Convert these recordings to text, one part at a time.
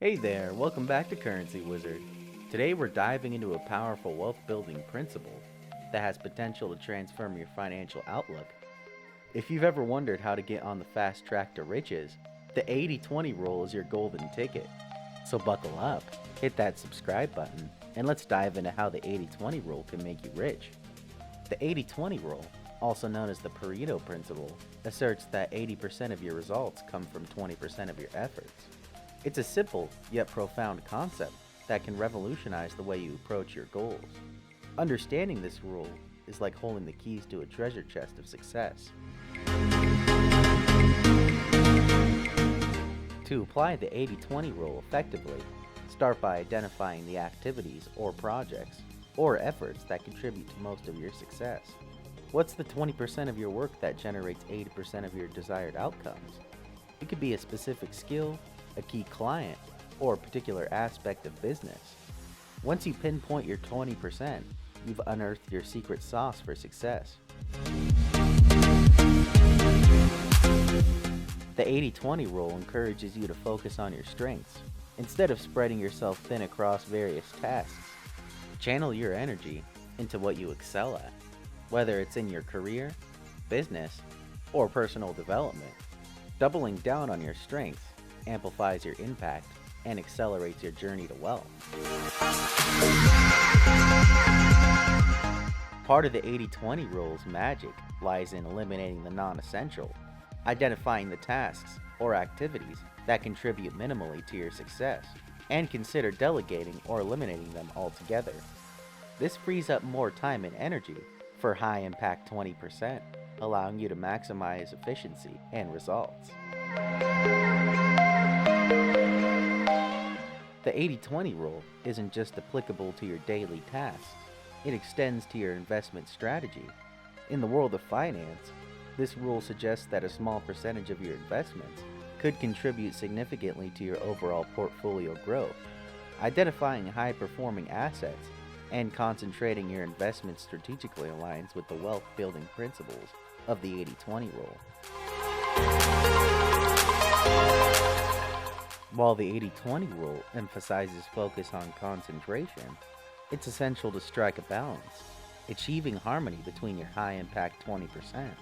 Hey there, welcome back to Currency Wizard. Today we're diving into a powerful wealth building principle that has potential to transform your financial outlook. If you've ever wondered how to get on the fast track to riches, the 80/20 rule is your golden ticket. So buckle up, hit that subscribe button, and let's dive into how the 80/20 rule can make you rich. The 80/20 rule, also known as the Pareto principle, asserts that 80% of your results come from 20% of your efforts. It's a simple yet profound concept that can revolutionize the way you approach your goals. Understanding this rule is like holding the keys to a treasure chest of success. To apply the 80/20 rule effectively, start by identifying the activities or projects or efforts that contribute to most of your success. What's the 20% of your work that generates 80% of your desired outcomes? It could be a specific skill, a key client, or a particular aspect of business. Once you pinpoint your 20%, you've unearthed your secret sauce for success. The 80/20 rule encourages you to focus on your strengths instead of spreading yourself thin across various tasks. Channel your energy into what you excel at, whether it's in your career, business, or personal development. Doubling down on your strengths amplifies your impact and accelerates your journey to wealth. Part of the 80/20 rule's magic lies in eliminating the non-essential, identifying the tasks or activities that contribute minimally to your success, and consider delegating or eliminating them altogether. This frees up more time and energy for high-impact 20%, allowing you to maximize efficiency and results. The 80/20 rule isn't just applicable to your daily tasks, it extends to your investment strategy. In the world of finance, this rule suggests that a small percentage of your investments could contribute significantly to your overall portfolio growth. Identifying high performing assets and concentrating your investments strategically aligns with the wealth building principles of the 80/20 rule. While the 80/20 rule emphasizes focus on concentration, it's essential to strike a balance. Achieving harmony between your high impact 20%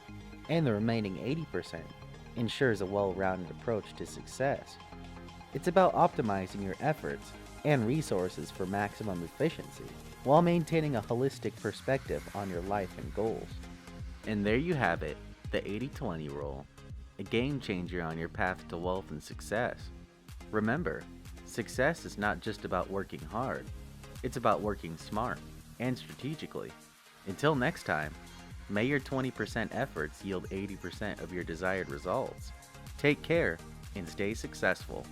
and the remaining 80% ensures a well rounded approach to success. It's about optimizing your efforts and resources for maximum efficiency while maintaining a holistic perspective on your life and goals. And there you have it, the 80/20 rule, a game changer on your path to wealth and success. Remember, success is not just about working hard, it's about working smart and strategically. Until next time, may your 20% efforts yield 80% of your desired results. Take care and stay successful.